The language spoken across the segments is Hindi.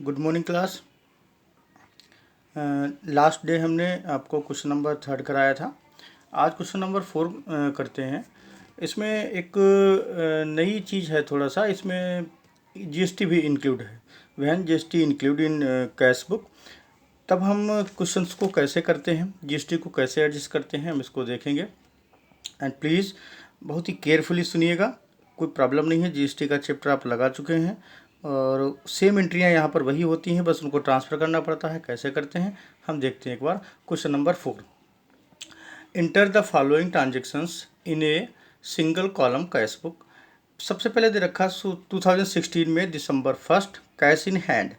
Good morning class. Last day हमने आपको क्वेश्चन नंबर 3 कराया था। आज क्वेश्चन नंबर 4 करते हैं। इसमें एक नई चीज़ है, थोड़ा सा इसमें जीएसटी भी इंक्लूड है। When GST include in cash book, तब हम क्वेश्चंस को कैसे करते हैं, जीएसटी को कैसे एडजस्ट करते हैं, हम इसको देखेंगे। एंड प्लीज़ बहुत ही केयरफुली सुनिएगा, कोई प्रॉब्लम नहीं है। जीएसटी का चैप्टर आप लगा चुके हैं और सेम एंट्रियां यहाँ पर वही होती हैं, बस उनको ट्रांसफ़र करना पड़ता है। कैसे करते हैं हम देखते हैं एक बार। Question number 4, enter the following transactions in a single column cash book. सबसे पहले दे रखा 2016 में दिसंबर 1 कैश इन हैंड।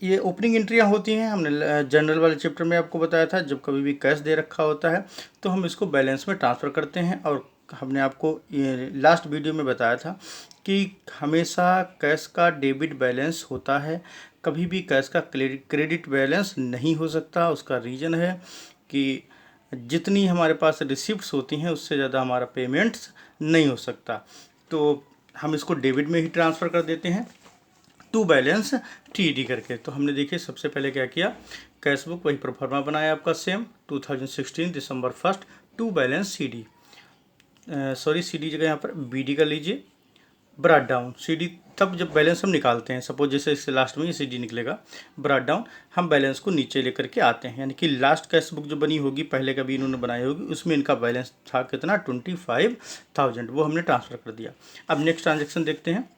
ये ओपनिंग एंट्रियाँ होती हैं। हमने जनरल वाले चैप्टर में आपको बताया था, जब कभी भी कैश दे रखा होता है तो हम इसको बैलेंस में ट्रांसफ़र करते हैं। और हमने आपको ये लास्ट वीडियो में बताया था कि हमेशा कैश का डेबिट बैलेंस होता है, कभी भी कैश का क्रेडिट बैलेंस नहीं हो सकता। उसका रीज़न है कि जितनी हमारे पास रिसिप्ट्स होती हैं उससे ज़्यादा हमारा पेमेंट्स नहीं हो सकता। तो हम इसको डेबिट में ही ट्रांसफ़र कर देते हैं, टू बैलेंस टीडी करके। तो हमने देखिए सबसे पहले क्या किया, कैश बुक वही प्रोफार्मा बनाया आपका सेम 2016 दिसंबर 1 to balance c d, sorry c d जगह यहाँ पर बीडी कर लीजिए, ब्रॉट डाउन सीडी। तब जब बैलेंस हम निकालते हैं, सपोज जैसे इसके लास्ट में ये सीडी निकलेगा, ब्रॉट डाउन, हम बैलेंस को नीचे लेकर के आते हैं। यानी कि लास्ट कैश बुक जो बनी होगी, पहले कभी इन्होंने बनाई होगी, उसमें इनका बैलेंस था कितना 25,000, वो हमने ट्रांसफ़र कर दिया। अब नेक्स्ट ट्रांजेक्शन देखते हैं,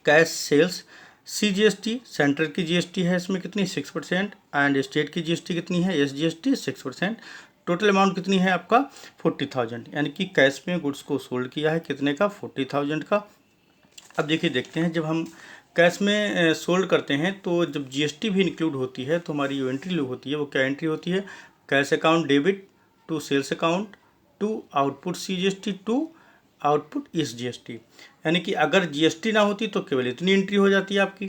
कैश सेल्स CGST, सेंटर की जीएसटी है इसमें कितनी 6% एंड स्टेट की जीएसटी कितनी है SGST 6%। टोटल अमाउंट कितनी है आपका 40,000, यानी कि कैश में गुड्स को सोल्ड किया है कितने का 40,000 का। अब देखिए देखते हैं, जब हम कैश में सोल्ड करते हैं तो जब जीएसटी भी इंक्लूड होती है तो हमारी जो एंट्री होती है वो क्या एंट्री होती है, cash account debit to sales account to output CGST to output SGST। यानी कि अगर जीएसटी ना होती तो केवल इतनी एंट्री हो जाती है आपकी,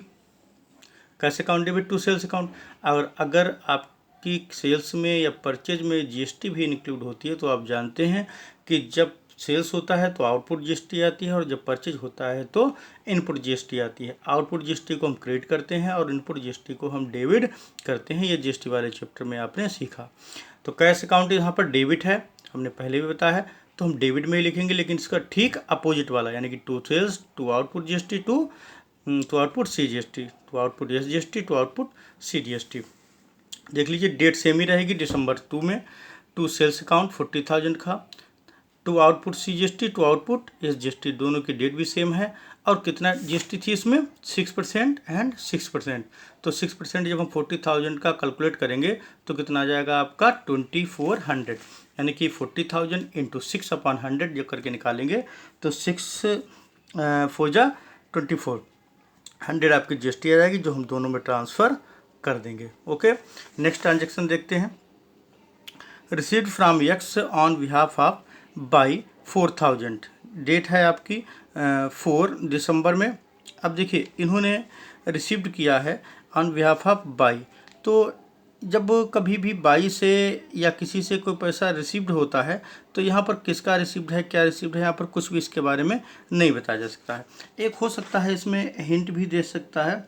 cash account debit to sales account. और अगर आपकी सेल्स में या परचेज में जीएसटी भी इंक्लूड होती है तो आप जानते हैं कि जब सेल्स होता है तो आउटपुट जीएसटी आती है और जब परचेज होता है तो इनपुट जीएसटी आती है। आउटपुट जीएसटी को हम क्रेडिट करते हैं और इनपुट जीएसटी को हम डेबिट करते हैं। ये जीएसटी वाले चैप्टर में आपने सीखा। तो कैश अकाउंट यहाँ पर डेबिट है, हमने पहले भी बताया है, तो हम डेबिट में ही लिखेंगे, लेकिन इसका ठीक अपोजिट वाला, यानी कि to sales to output GST to output CGST to output SGST to output CGST। देख लीजिए डेट सेम ही रहेगी, दिसंबर 2 में टू सेल्स अकाउंट 40,000 का, to output CGST to output SGST, दोनों की डेट भी सेम है। और कितना जीएसटी थी इसमें 6% एंड 6%। तो 6% जब हम 40,000 का कैलकुलेट करेंगे तो कितना आ जाएगा आपका 2400, यानी कि 40,000 इंटू 6/100 जो करके निकालेंगे तो 6 4 जा 2400 आपकी जीएसटी आ जाएगी, जो हम दोनों में ट्रांसफ़र कर देंगे। ओके, नेक्स्ट ट्रांजेक्शन देखते हैं, received from X on behalf of by 4,000। Date है आपकी 4 दिसंबर में। अब देखिए इन्होंने रिसीव्ड किया है ऑन बिहाफ ऑफ बाई, तो जब कभी भी बाई से या किसी से कोई पैसा रिसीव्ड होता है तो यहाँ पर किसका रिसीव्ड है, क्या रिसीव्ड है, यहाँ पर कुछ भी इसके बारे में नहीं बताया जा सकता है। एक हो सकता है इसमें हिंट भी दे सकता है,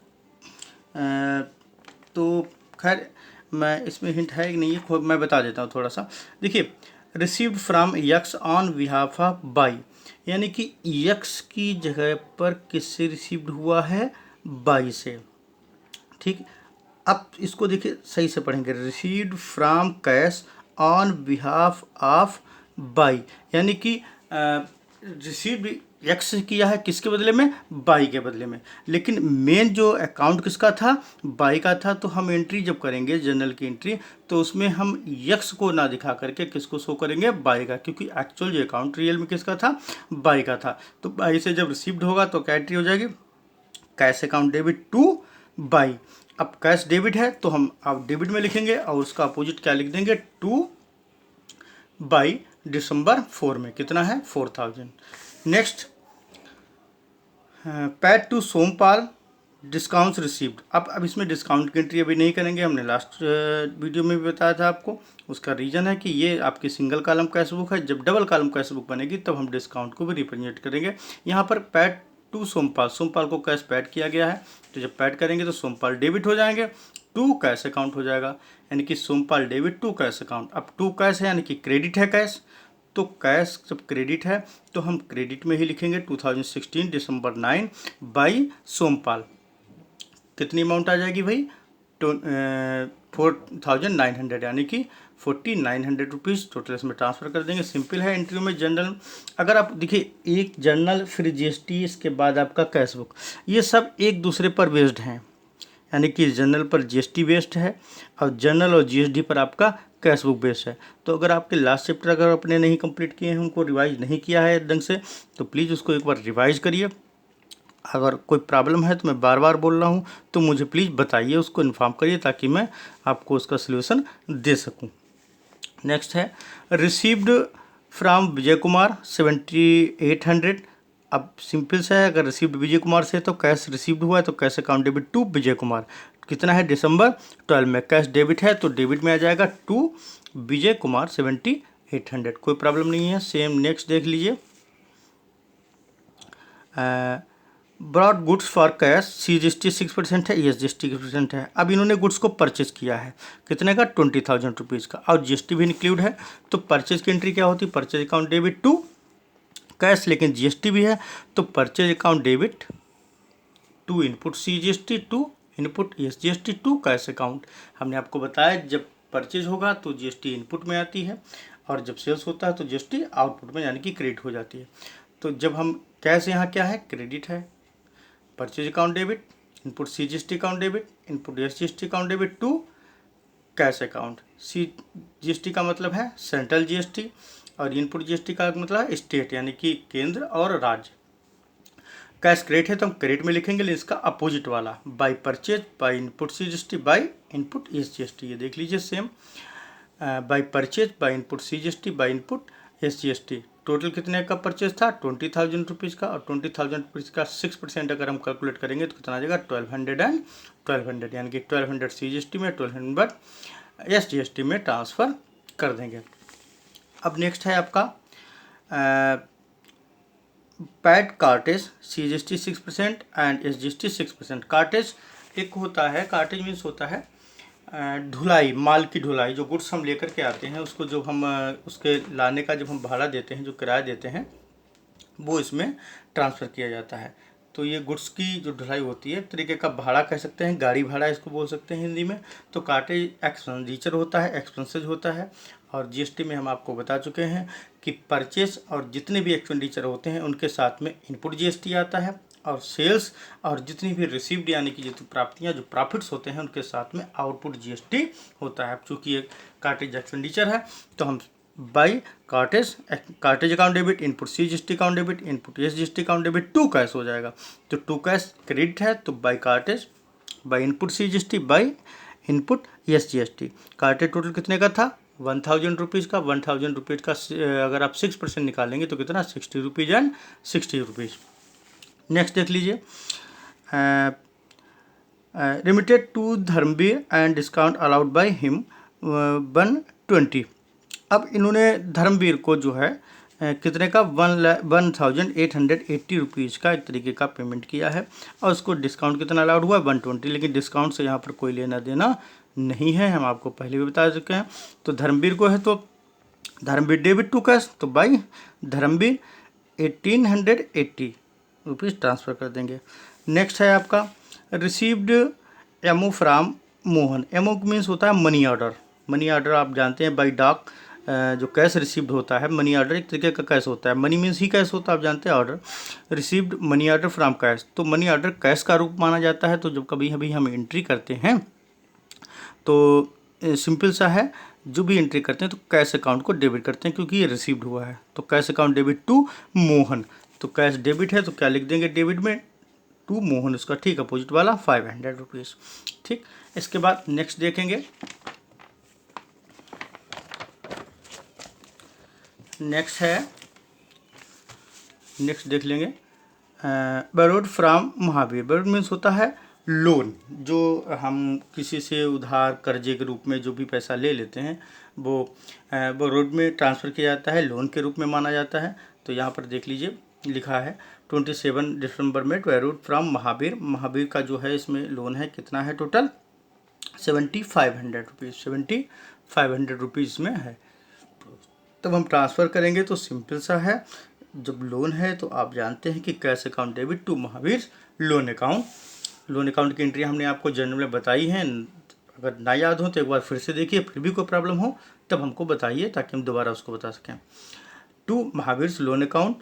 तो खैर मैं इसमें हिंट है कि नहीं है मैं बता देता हूँ थोड़ा सा। देखिए received from x on behalf of by, यानी कि यक्स की जगह पर किससे रिसीव्ड हुआ है, बाई से। ठीक, अब इसको देखिए सही से पढ़ेंगे, received from cash on behalf of by, यानी कि रिसीव्ड एक्स किया है किसके बदले में, बाई के बदले में। लेकिन मेन जो अकाउंट किसका था, बाई का था। तो हम एंट्री जब करेंगे जर्नल की एंट्री, तो उसमें हम यक्स को ना दिखा करके किसको शो करेंगे, बाई का, क्योंकि एक्चुअल जो अकाउंट रियल में किसका था, बाई का था। तो बाई से जब रिसीव्ड होगा तो क्या एंट्री हो जाएगी, cash account debit two by. अब कैश डेबिट है तो हम अब डेबिट में लिखेंगे और उसका अपोजिट क्या लिख देंगे, टू बाई दिसंबर 4 में कितना है 4,000। Next paid to Sompal discounts received. अब इसमें डिस्काउंट की एंट्री अभी नहीं करेंगे, हमने लास्ट वीडियो में भी बताया था आपको। उसका रीज़न है कि ये आपकी सिंगल कॉलम कैश बुक है, जब डबल कॉलम कैश बुक बनेगी तब हम डिस्काउंट को भी रिप्रेजेंट करेंगे। यहाँ पर पैड टू सोमपाल, सोमपाल को कैश पैड किया गया है, तो जब पैड करेंगे तो सोमपाल डेबिट हो जाएंगे, टू कैश अकाउंट हो जाएगा, यानी कि Sompal debit to cash account. अब टू कैश है यानी कि क्रेडिट है कैश, तो कैश जब क्रेडिट है तो हम क्रेडिट में ही लिखेंगे 2016 दिसंबर 9 बाई सोमपाल। कितनी अमाउंट आ जाएगी भाई? 4900, यानी कि 4900 रुपीज़ टोटल इसमें ट्रांसफ़र कर देंगे। सिंपल है। एंट्री में जनरल, अगर आप देखिए एक जर्नल फिर जीएसटी इसके बाद आपका कैश बुक, ये सब एक दूसरे पर बेस्ड हैं, यानी कि जनरल पर जीएसटी बेस्ड है और जनरल और जीएसटी पर आपका कैश बुक बेस्ड है। तो अगर आपके लास्ट चैप्टर अगर आपने नहीं कंप्लीट किए हैं, उनको रिवाइज नहीं किया है ढंग से, तो प्लीज़ उसको एक बार रिवाइज करिए। अगर कोई प्रॉब्लम है तो मैं बार बार बोल रहा हूँ, तो मुझे प्लीज़ बताइए, उसको इन्फॉर्म करिए ताकि मैं आपको उसका सलूशन दे सकूँ। नेक्स्ट है रिसीव्ड फ्रॉम विजय कुमार 7800। अब सिंपल सा है, अगर रिसीव्ड विजय कुमार से तो कैश रिसीव्ड हुआ है तो cash account debit to Vijay Kumar. कितना है? दिसंबर 12 में। कैश डेबिट है तो डेबिट में आ जाएगा टू विजय कुमार 7800। कोई प्रॉब्लम नहीं है। सेम नेक्स्ट देख लीजिए, brought goods for cash, CGST 6% है, ESGST 6% है। अब इन्होंने गुड्स को परचेज किया है, कितने का? 20,000 रुपीज़ का, और GST भी इंक्लूड है। तो परचेज की एंट्री क्या होती है? Purchase account debit to cash, लेकिन GST भी है तो purchase account debit to input CGST to input ESGST to cash account. हमने आपको बताया जब परचेज होगा तो GST इनपुट में आती है और जब सेल्स होता है तो GST आउटपुट में, यानी कि क्रेडिट हो जाती है। तो जब हम कैश, यहाँ क्या है? क्रेडिट है, purchase account debit, input CGST account debit, input SGST account debit to cash account. CGST का मतलब है सेंट्रल GST और इनपुट GST का मतलब है स्टेट, यानी कि केंद्र और राज्य। कैश क्रेडिट है तो हम क्रेडिट में लिखेंगे, लेकिन इसका अपोजिट वाला, by purchase by input CGST by input SGST। ये देख लीजिए same, by purchase by input CGST by input SGST। Total कितने का परचेज था? 20,000 रुपीज़ का, और 20,000 रुपीज़ का 6% अगर हम कैलकुलेट करेंगे तो कितना आ जाएगा? 1200 एंड 1200, यानी कि 1200 CGST में, 1200 SGST में ट्रांसफ़र कर देंगे। अब नेक्स्ट है आपका paid cartage, CGST 6% and SGST 6%। Cartage एक होता है, कार्टेज मीन्स होता है ढुलाई, माल की ढुलाई। जो गुड्स हम लेकर के आते हैं उसको जो हम उसके लाने का जब हम भाड़ा देते हैं, जो किराया देते हैं, वो इसमें ट्रांसफ़र किया जाता है। तो ये गुड्स की जो ढुलाई होती है, एक तरीके का भाड़ा कह सकते हैं, गाड़ी भाड़ा इसको बोल सकते हैं हिंदी में। तो कार्टेज एक्सपेंडिचर होता है, एक्सपेंसेज होता है। और GST में हम आपको बता चुके हैं कि परचेस और जितने भी एक्सपेंडिचर होते हैं उनके साथ में इनपुट GST आता है, और सेल्स और जितनी भी रिसीव्ड, यानी कि जितनी प्राप्तियां, जो प्रॉफिट्स होते हैं, उनके साथ में आउटपुट GST होता है। चूँकि ये कार्टेज एक्सपेंडिचर है तो हम by cartage account debit, input CGST account debit, input SGST account debit to cash हो जाएगा। तो टू कैश क्रेडिट है तो by cartage by input CGST by input SGST। Cartage total कितने का था? 1,000 रुपीज़ का। 1,000 रुपीज़ का अगर आप 6% निकालेंगे तो कितना? 60 रुपीज़ एंड 60 रुपीज़। नेक्स्ट देख लीजिए, remitted to Dharamvir and discount allowed by him 120। अब इन्होंने धर्मवीर को जो है कितने का? 1,880 रुपीज़ का एक तरीके का पेमेंट किया है, और उसको डिस्काउंट कितना अलाउड हुआ? 120। लेकिन डिस्काउंट से यहाँ पर कोई लेना देना नहीं है, हम आपको पहले भी बता चुके हैं। तो धर्मवीर को है तो धर्मवीर डेबिट टू कैश, तो बाई धर्मवीर 1,880 रुपीज़ ट्रांसफ़र कर देंगे। नेक्स्ट है आपका received M O from Mohan. M O means होता है मनी ऑर्डर। मनी ऑर्डर आप जानते हैं, बाई डाक जो कैश रिसीव्ड होता है। मनी ऑर्डर एक तरीके का कैश होता है, मनी मीन्स ही कैश होता है, आप जानते हैं। Order received money order from cash, तो मनी ऑर्डर कैश का रूप माना जाता है। तो जब कभी कभी हम एंट्री करते हैं तो सिंपल सा है, जो भी एंट्री करते हैं तो कैश अकाउंट को डेबिट करते हैं, क्योंकि ये रिसीव्ड हुआ है। तो cash account debit to Mohan, तो कैश डेबिट है तो क्या लिख देंगे? डेबिट में टू मोहन, उसका ठीक अपोजिट वाला 500 रुपीज़। ठीक, इसके बाद नेक्स्ट देखेंगे। नेक्स्ट देख लेंगे borrowed from Mahavir. Borrowed means होता है लोन। जो हम किसी से उधार कर्जे के रूप में जो भी पैसा ले लेते हैं वो बोरोड में ट्रांसफ़र किया जाता है, लोन के रूप में माना जाता है। तो यहाँ पर देख लीजिए लिखा है 27 दिसंबर में to root from Mahavir. Mahavir का जो है इसमें लोन है, कितना है टोटल 7500 रुपीज़, 7500 रुपीज़ में है। तब हम ट्रांसफ़र करेंगे तो सिंपल सा है, जब लोन है तो आप जानते हैं कि cash account debit to Mahavir loan account. Loan account की एंट्री हमने आपको जनरल में बताई है, अगर ना याद हो तो एक बार फिर से देखिए, फिर भी कोई प्रॉब्लम हो तब हमको बताइए ताकि हम दोबारा उसको बता सकें। टू महावीर लोन अकाउंट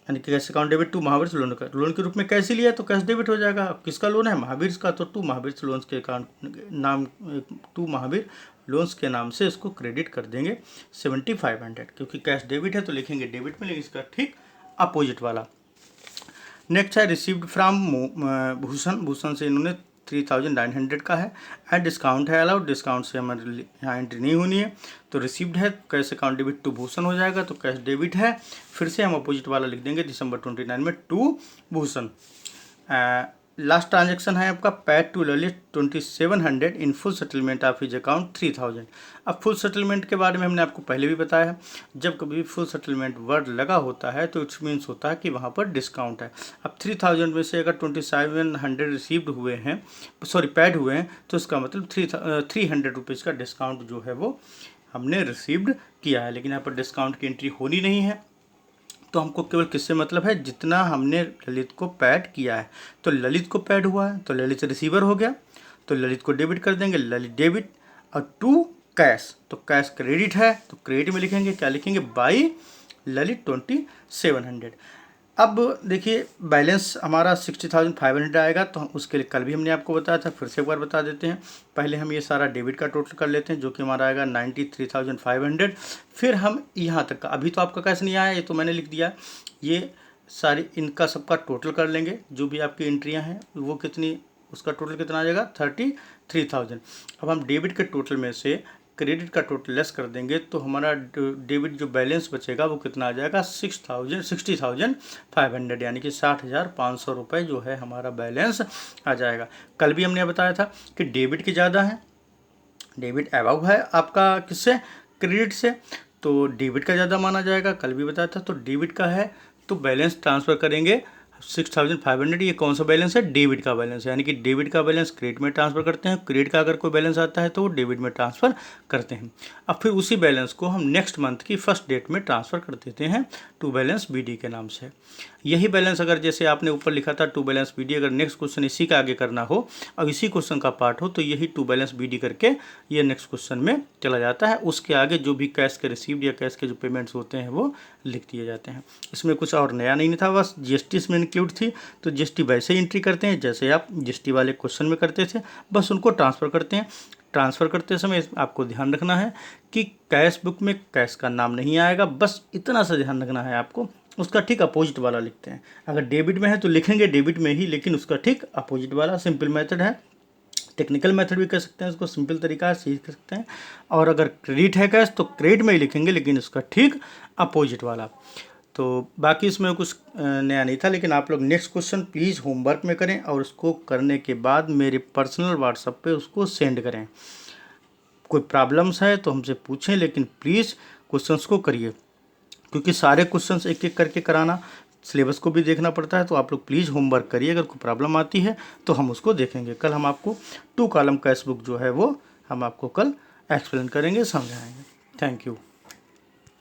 यानी कि cash account debit to Mahavir loan account, loan के रूप में कैसे लिया तो कैश डेबिट हो जाएगा। अब किसका लोन है, महावीर का, तो टू महावीर लोन्स के अकाउंट नाम, टू महावीर लोन्स के नाम से इसको क्रेडिट कर देंगे 7500, क्योंकि कैश डेबिट है तो लिखेंगे डेबिट में, लेकिन इसका ठीक अपोजिट वाला। नेक्स्ट है रिसीव्ड फ्रॉम भूषण, भूषण से इन्होंने 3900 का है, एंड डिस्काउंट है अलाउड, डिस्काउंट से हमारे यहाँ एंट्री नहीं होनी है, तो रिसीव्ड है cash account debit to Bhushan हो जाएगा, तो कैश डेबिट है, फिर से हम अपोजिट वाला लिख देंगे दिसंबर 29 में टू भूषण। लास्ट ट्रांजैक्शन है आपका paid to Lalit 2700 in full settlement of his account 3000। अब फुल सेटलमेंट के बारे में हमने आपको पहले भी बताया है, जब कभी फुल सेटलमेंट वर्ड लगा होता है तो इट्स मीन्स होता है कि वहाँ पर डिस्काउंट है। अब 3000 में से अगर 2700 रिसीव्ड हुए हैं, सॉरी पैड हुए हैं, तो इसका मतलब 300 रुपीज़ का डिस्काउंट जो है वो हमने रिसीव्ड किया है, लेकिन यहाँ पर डिस्काउंट की एंट्री होनी नहीं है। तो हमको केवल किससे मतलब है, जितना हमने ललित को पैड किया है, तो ललित को पैड हुआ है तो ललित रिसीवर हो गया, तो ललित को डेबिट कर देंगे, ललित डेबिट, और टू कैश, तो कैश क्रेडिट है तो क्रेडिट में लिखेंगे, क्या लिखेंगे, बाई ललित 2700। अब देखिए बैलेंस हमारा 60,500 आएगा, तो उसके लिए कल भी हमने आपको बताया था, फिर से एक बार बता देते हैं। पहले हम ये सारा डेबिट का टोटल कर लेते हैं, जो कि हमारा आएगा 93,500। फिर हम यहाँ तक का, अभी तो आपका कैश नहीं आया, ये तो मैंने लिख दिया, ये सारी इनका सबका टोटल कर लेंगे, जो भी आपकी एंट्रियाँ हैं वो कितनी, उसका टोटल कितना आ जाएगा 33,000। अब हम डेबिट के टोटल में से क्रेडिट का टोटल लेस कर देंगे, तो हमारा डेबिट जो बैलेंस बचेगा वो कितना आ जाएगा 60,500, यानी कि 60,500 रुपये जो है हमारा बैलेंस आ जाएगा। कल भी हमने बताया था कि डेबिट की ज़्यादा है, डेबिट अबव है आपका किससे, क्रेडिट से, तो डेबिट का ज़्यादा माना जाएगा, कल भी बताया था। तो डेबिट का है तो बैलेंस ट्रांसफ़र करेंगे 6500, ये कौन सा बैलेंस है, डेबिट का बैलेंस है, यानी कि डेबिट का बैलेंस क्रेडिट में ट्रांसफ़र करते हैं, क्रेडिट का अगर कोई बैलेंस आता है तो वो डेबिट में ट्रांसफ़र करते हैं। अब फिर उसी बैलेंस को हम नेक्स्ट मंथ की फर्स्ट डेट में ट्रांसफ़र कर देते हैं टू बैलेंस बीडी के नाम से। यही बैलेंस अगर जैसे आपने ऊपर लिखा था टू बैलेंस बीडी, अगर नेक्स्ट क्वेश्चन इसी का आगे करना हो और इसी क्वेश्चन का पार्ट हो, तो यही टू बैलेंस बीडी करके ये नेक्स्ट क्वेश्चन में चला जाता है। उसके आगे जो भी कैश के रिसीव्ड या कैश के जो पेमेंट्स होते हैं वो लिख दिए जाते हैं। इसमें कुछ और नया नहीं था, बस जीएसटी इसमें इंक्लूड थी, तो जीएसटी वैसे ही एंट्री करते हैं जैसे आप जीएसटी वाले क्वेश्चन में करते थे, बस उनको ट्रांसफ़र करते हैं। ट्रांसफ़र करते समय आपको ध्यान रखना है कि कैश बुक में कैश का नाम नहीं आएगा, बस इतना सा ध्यान रखना है आपको, उसका ठीक अपोजिट वाला लिखते हैं। अगर डेबिट में है तो लिखेंगे डेबिट में ही, लेकिन उसका ठीक अपोजिट वाला। सिंपल मेथड है, टेक्निकल मेथड भी कह सकते हैं इसको, सिंपल तरीका है, सीख सकते हैं। और अगर क्रेडिट है कैश तो क्रेडिट में ही लिखेंगे, लेकिन उसका ठीक अपोजिट वाला। तो बाकी इसमें कुछ नया नहीं था, लेकिन आप लोग नेक्स्ट क्वेश्चन प्लीज़ होमवर्क में करें और उसको करने के बाद मेरे पर्सनल व्हाट्सएप पे उसको सेंड करें। कोई प्रॉब्लम्स है तो हमसे पूछें, लेकिन प्लीज़ क्वेश्चंस को करिए, क्योंकि सारे क्वेश्चंस एक एक करके कराना, सिलेबस को भी देखना पड़ता है। तो आप लोग प्लीज़ होमवर्क करिए, अगर कोई प्रॉब्लम आती है तो हम उसको देखेंगे। कल हम आपको 2 कॉलम कैश बुक जो है वो हम आपको कल एक्सप्लेन करेंगे, समझाएंगे। Thank you.